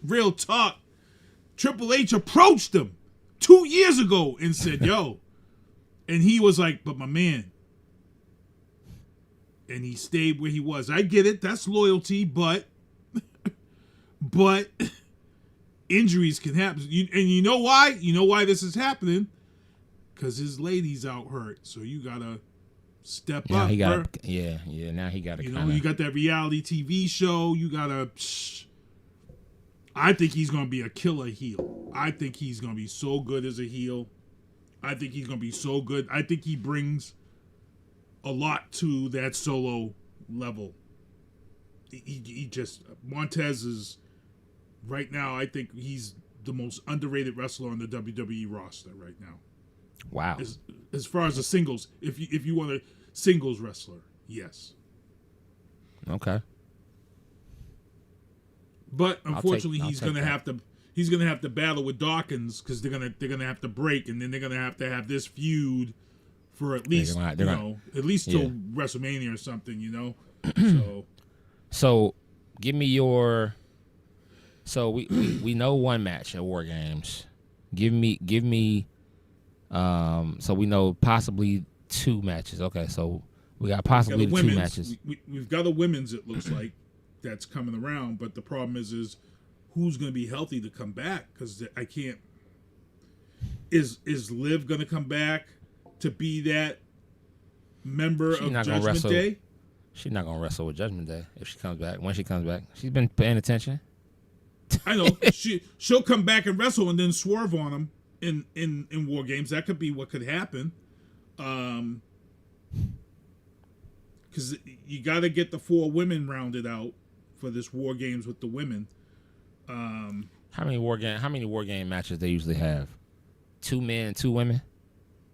Real talk. Triple H approached him 2 years ago and said, yo. And he was like, but my man. And he stayed where he was. I get it. That's loyalty, but injuries can happen. And you know why? You know why this is happening? Because his lady's out hurt. So you got to step Now up, he got. bruh. Yeah. Now he got to You know, kind you of. got that reality TV show. You got to. I think he's going to be a killer heel. I think he's going to be so good as a heel. I think he's going to be so good. I think he brings a lot to that solo level. He just. Montez is. Right now, I think he's the most underrated wrestler on the WWE roster right now. Wow. As far as the singles, if you want a singles wrestler, yes. Okay. But unfortunately, I'll he's take gonna that. have to battle with Dawkins because they're gonna have to break, and then they're gonna have this feud for at least at least till WrestleMania or something, you know. So, give me your. So we know one match at War Games. Give me. So we know possibly two matches. Okay, so we got possibly the two matches. We've got a women's. It looks like that's coming around, but the problem is who's going to be healthy to come back? Because I can't. Is Liv going to come back to be that member of Judgment Day? She's not gonna wrestle with Judgment Day if she comes back. When she comes back, she's been paying attention. I know she'll come back and wrestle and then swerve on him in War Games. That could be what could happen. Because you got to get the 4 women rounded out for this War Games with the women. How many war game matches they usually have? 2 men and 2 women.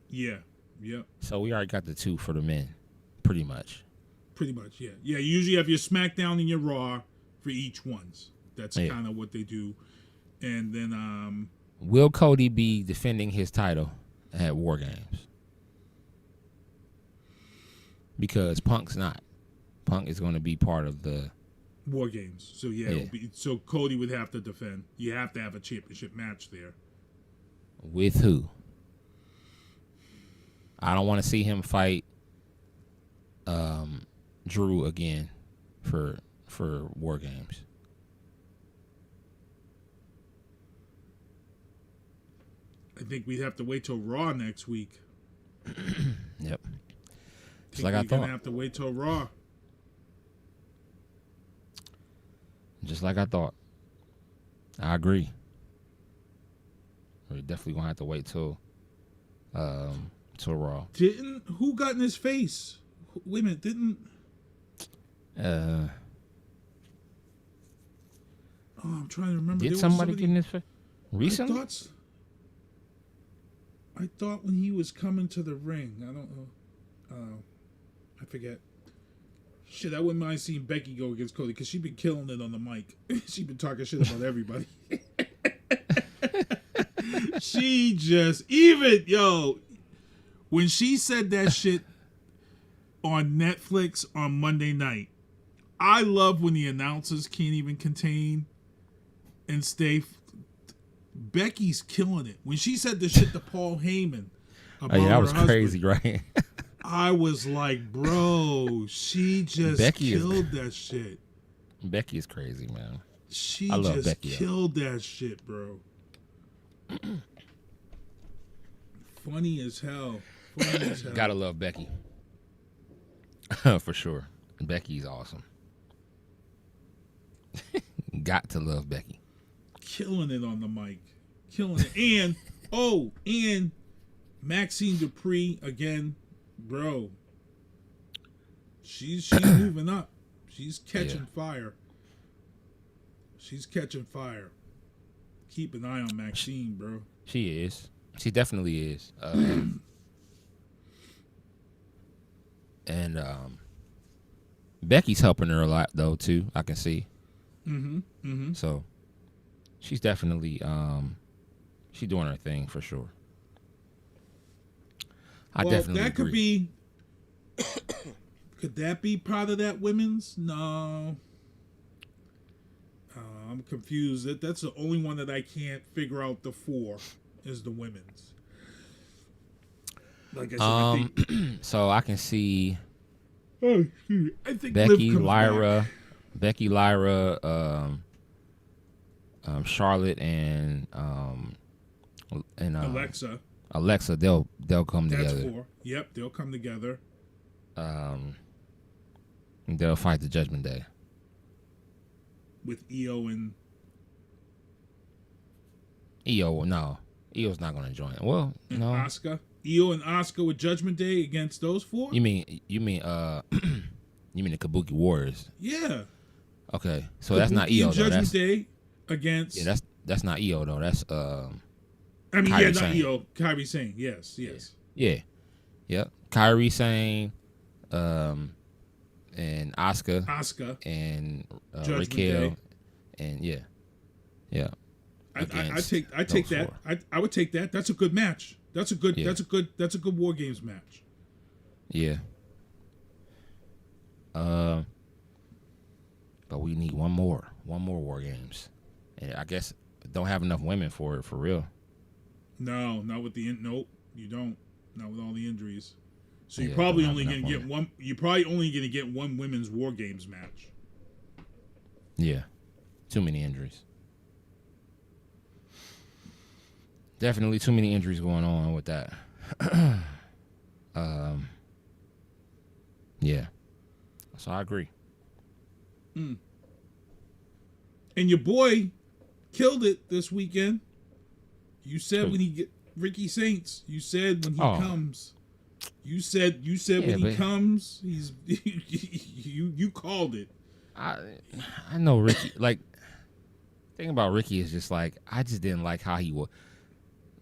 Yeah. Yep. So we already got the 2 for the men, pretty much. Pretty much, yeah. Yeah, you usually have your SmackDown and your Raw for each ones. That's kind of what they do. And then will Cody be defending his title at War Games? Because Punk's not. Punk is going to be part of the War Games. So so Cody would have to defend. You have to have a championship match there. With who? I don't want to see him fight Drew again for War Games. I think we'd have to wait till Raw next week. Yep. Just We're like I gonna thought. have to wait till Raw. Just like I thought. I agree. We're definitely gonna have to wait till Raw. Who got in his face? Wait a minute, I'm trying to remember. Did There was somebody get in his face recently? I thought when he was coming to the ring, I don't know. I forget. Shit, I wouldn't mind seeing Becky go against Cody because she'd been killing it on the mic. She'd been talking shit about everybody. She just when she said that shit on Netflix on Monday night. I love when the announcers can't even contain and stay. Becky's killing it. When she said the shit to Paul Heyman about that her was husband, crazy, right? I was like, bro, she just killed that shit. Becky is crazy, man. She I love just Becky, killed that shit, bro. Funny as hell. Gotta love Becky. For sure. Becky's awesome. Got to love Becky. Killing it on the mic. Killing it. And Maxine Dupree again, bro. She's moving up. She's catching fire. She's catching fire. Keep an eye on Maxine, bro. She is. She definitely is. And Becky's helping her a lot though too. I can see. So she's definitely she's doing her thing for sure. I definitely that agree. Could that be part of that women's? No. I'm confused. That's the only one that I can't figure out the four is the women's. Like I said, I think, so I can see I think Becky, Liv comes Lyra, back. Charlotte, and Alexa. They'll come That's together. four. Yep, they'll come together. And they'll fight the Judgment Day. With Io and Io, no. Io's not going to join. Well, no. Asuka. Io and Asuka with Judgment Day against those four? You mean the Kabuki Warriors? Yeah. Okay, so that's not Io though. Judgment Day against. Yeah, that's not Io though. That's I mean, Kairi not Sane. Io. Kairi Sane. Yes. Yeah. Yep. Kairi Sane, and Asuka, and Judgment Raquel, Day. and yeah. I take those that. four. I would take that. That's a good match. That's a good. Yeah. That's a good War Games match. Yeah. But we need one more War Games, and I guess don't have enough women for it for real. No, not with the nope. You don't. Not with all the injuries. So you're Yeah, probably don't only have going to get enough one. You're probably only going to get one women's War Games match. Yeah, too many injuries. Definitely too many injuries going on with that. Yeah. So I agree. And your boy killed it this weekend. You said Who? when he get Ricky Saints. You said when he Oh. comes. You said Yeah, when he but- comes. He's you called it. I know Ricky. Like, thing about Ricky is just like I just didn't like how he was.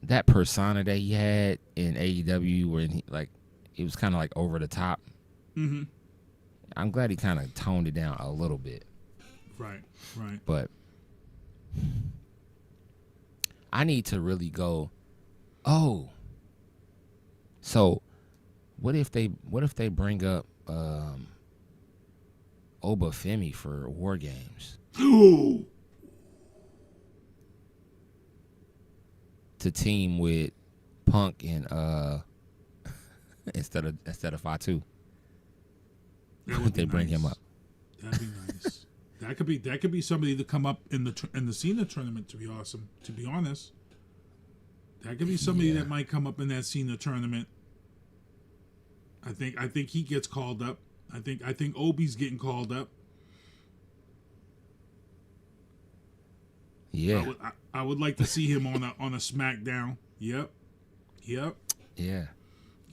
That persona that he had in AEW, where he like it was kind of like over the top. Mm-hmm. I'm glad he kind of toned it down a little bit. Right. But I need to really go, oh, so what if they bring up Obafemi for War Games to team with Punk and instead of Fatu? Would they bring him up? That'd be nice. That could be somebody to come up in the Cena tournament. To be awesome. To be honest, that could be somebody that might come up in that Cena tournament. I think he gets called up. I think Obi's getting called up. Yeah. I would like to see him on a SmackDown. Yep. Yeah.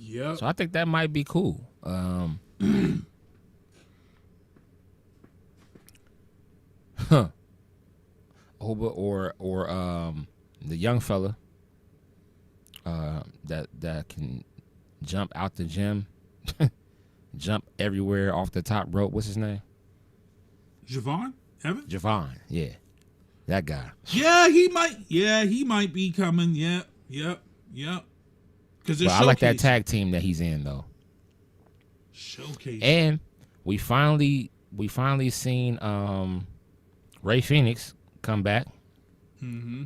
Yep. So I think that might be cool. Oba or the young fella that can jump out the gym, jump everywhere off the top rope. What's his name? Javon? Evan? Javon. Yeah, that guy. Yeah, he might. Yeah, he might be coming. Yep. Because I like that tag team that he's in though. Showcase. And we finally seen Ray Phoenix come back. Mm-hmm.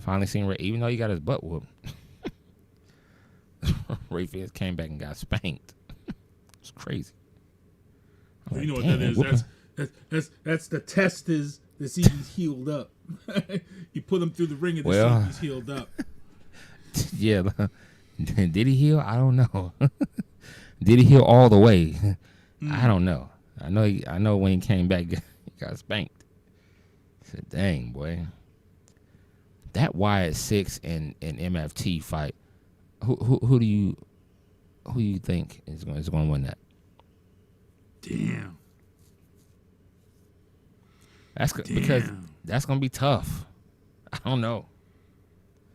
Finally seen Ray, even though he got his butt whooped. Ray Phoenix came back and got spanked. It's crazy. I'm You know like, what that "Damn, is? whooping." That's the test is to see if he's healed up. You put him through the ringer to see Well. if he's healed up. Yeah. Did he heal? I don't know. Did he heal all the way? I don't know. I know when he came back, he got spanked. I said, "Dang, boy, that Wyatt 6 and MFT fight. Who do you think is going to win that?" Damn. Because that's going to be tough. I don't know.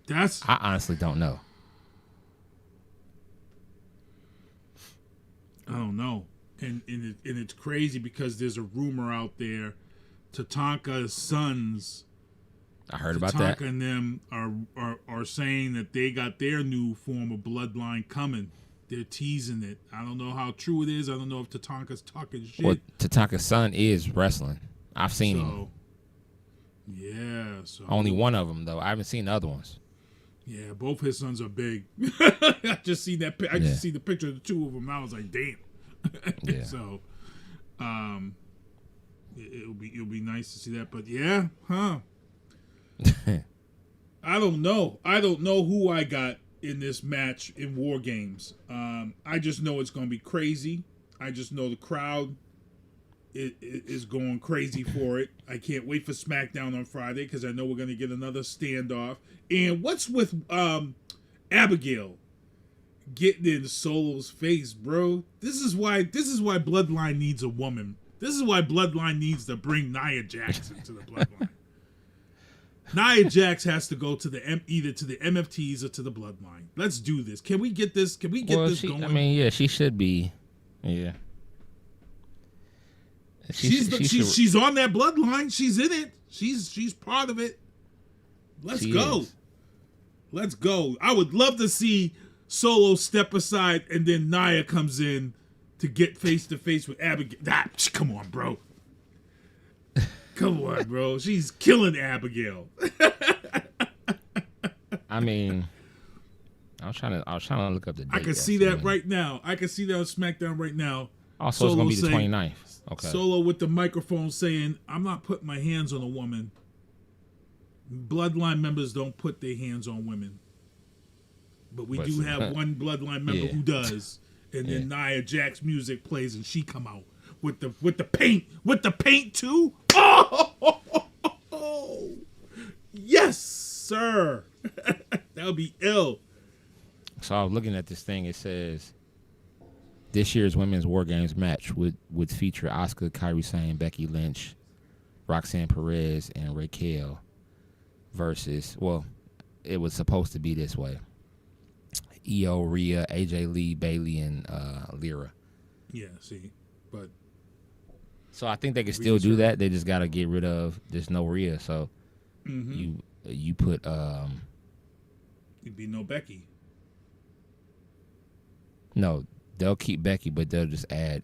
I honestly don't know. I don't know. And it's crazy because there's a rumor out there, Tatanka's sons. I heard about that. Tatanka and them are saying that they got their new form of bloodline coming. They're teasing it. I don't know how true it is. I don't know if Tatanka's talking shit. Well, Tatanka's son is wrestling. I've seen him. Yeah. So only one of them though. I haven't seen the other ones. Yeah, both his sons are big. I just seen that. I just see the picture of the two of them. I was like, damn. Yeah. So, it'll be nice to see that. But yeah, huh? I don't know. I don't know who I got in this match in War Games. I just know it's gonna be crazy. I just know the crowd is going crazy for it. I can't wait for SmackDown on Friday because I know we're gonna get another standoff. And what's with Abigail getting in Solo's face, bro? This is why Bloodline needs a woman. This is why Bloodline needs to bring Nia Jax into the Bloodline. Nia Jax has to go to either to the MFTs or to the Bloodline. Let's do this. Can we get this? Can we get this going? I mean, yeah, she should be. Yeah. She's on that Bloodline. She's in it. She's part of it. Let's go. Let's go. I would love to see Solo step aside and then Nia comes in to get face to face with Abigail. Come on, bro. Come on, bro. She's killing Abigail. I mean, I was trying to look up the date. I can see that right now. I can see that on SmackDown right now. Also, it's going to be the 29th. Okay. Solo with the microphone saying, "I'm not putting my hands on a woman. Bloodline members don't put their hands on women. But we do have one Bloodline member who does." And then Nia Jax music plays and she come out with the paint too. Oh, yes, sir. That would be ill. So I was looking at this thing. It says this year's Women's War Games match would feature Asuka, Kairi Sane, Becky Lynch, Roxanne Perez, and Raquel versus, well, it was supposed to be this way: Io, Rhea, AJ Lee, Bayley, and Lyra. Yeah, see, but so I think they can still do that. They just got to get rid of. There's no Rhea, so you put it'd be no Becky. No, they'll keep Becky, but they'll just add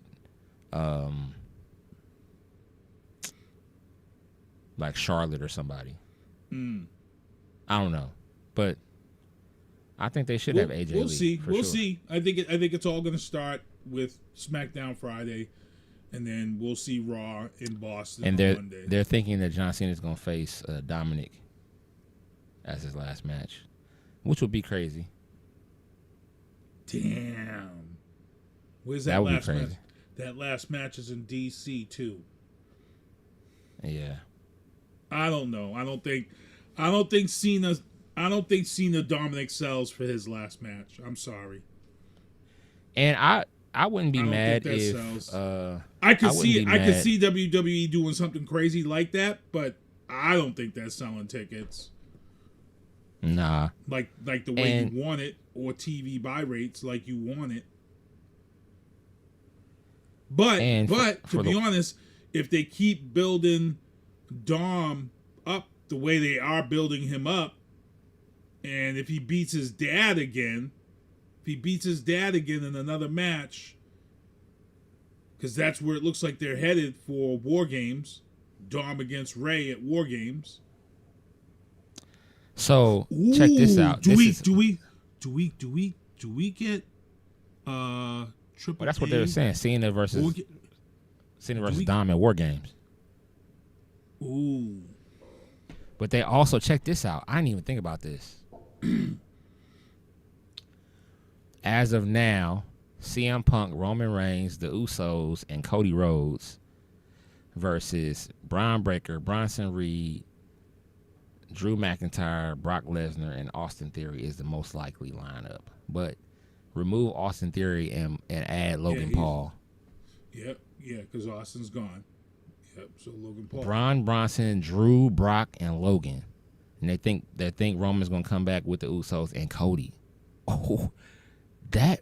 like Charlotte or somebody. I don't know, but I think they should have AJ Lee. We'll see. We'll see. I think it's all going to start with SmackDown Friday, and then we'll see Raw in Boston and on Monday. They're thinking that John Cena is going to face Dominic as his last match, which would be crazy. Damn. Where's that last match? That last match is in DC too. Yeah. I don't know. I don't think Cena Dominic sells for his last match. I'm sorry. And I wouldn't be mad if I could see WWE doing something crazy like that, but I don't think that's selling tickets. Nah. Like the way you want it, or TV buy rates like you want it. But to be honest, if they keep building Dom up the way they are building him up, and if he beats his dad again in another match, because that's where it looks like they're headed for War Games, Dom against Ray at War Games. So check this out. Do we get Triple? Well, that's what they were saying. Cena versus Dom at War Games. Ooh. But they also, check this out. I didn't even think about this. As of now, CM Punk, Roman Reigns, the Usos, and Cody Rhodes versus Braun Breaker, Bronson Reed, Drew McIntyre, Brock Lesnar, and Austin Theory is the most likely lineup. But remove Austin Theory and add Logan Paul. Yep, yeah, because Austin's gone. Yep, so Logan Paul. Braun, Bronson, Drew, Brock, and Logan. And they think Roman's gonna come back with the Usos and Cody. Oh, that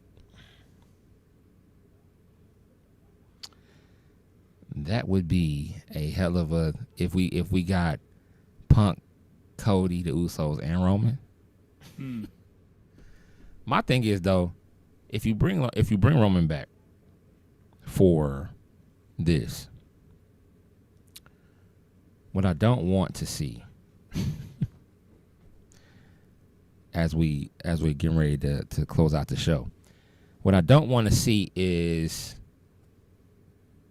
would be a hell of a if we got Punk, Cody, the Usos, and Roman. My thing is though, if you bring Roman back for this, what I don't want to see as we getting ready to close out the show, what I don't want to see is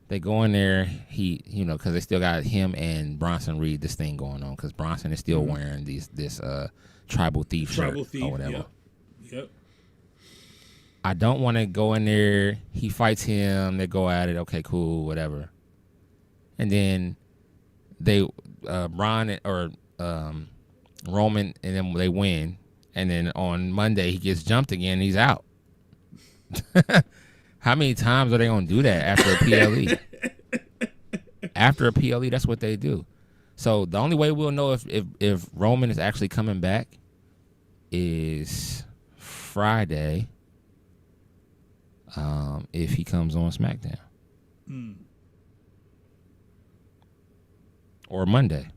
they go in there, because they still got him and Bronson Reed this thing going on, because Bronson is still wearing this tribal thief shirt or whatever. Yep. I don't want to go in there. He fights him. They go at it. Okay, cool, whatever. And then they Roman and then they win. And then on Monday he gets jumped again. And he's out. How many times are they gonna do that after a PLE? After a PLE, that's what they do. So the only way we'll know if Roman is actually coming back is Friday. If he comes on SmackDown. Or Monday.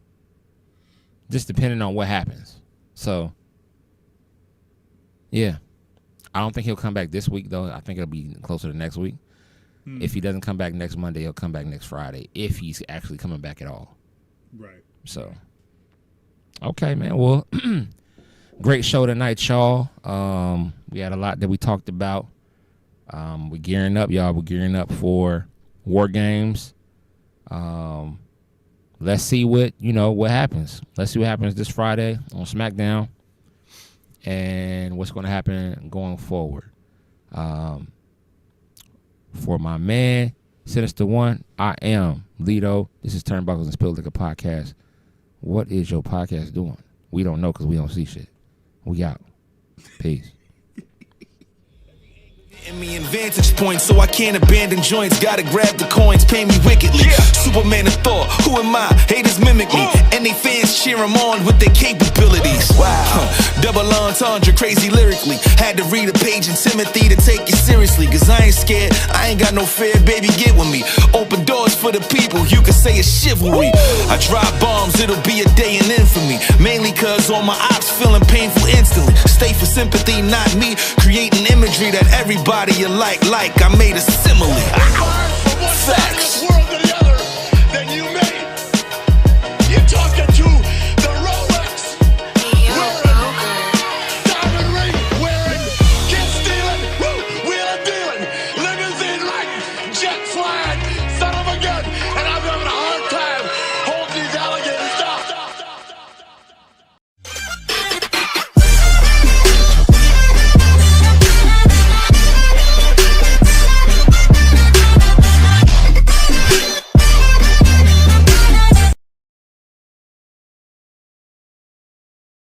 Just depending on what happens. So, yeah. I don't think he'll come back this week, though. I think it'll be closer to next week. If he doesn't come back next Monday, he'll come back next Friday, if he's actually coming back at all. Right. So, okay, man. Well, great show tonight, y'all. We had a lot that we talked about. We're gearing up, y'all. We're gearing up for War Games. Let's see what happens. Let's see what happens this Friday on SmackDown and what's going to happen going forward. For my man, Sinista1, I am Lito. This is Turnbuckles and Spilt like a podcast. What is your podcast doing? We don't know because we don't see shit. We out. Peace. Me in vantage point, so I can't abandon joints. Gotta grab the coins, pay me wickedly. Superman of Thor, who am I? Haters mimic me, and they fans cheer him on with their capabilities. Wow, double entendre, crazy lyrically. Had to read a page in Timothy to take it seriously, cause I ain't scared, I ain't got no fear, baby, get with me. Open doors for the people, you can say it's chivalry. I drop bombs, it'll be a day in infamy, mainly cause all my ops feeling painful instantly. Stay for sympathy, not me, creating imagery that everybody you like, I made a simile. Facts.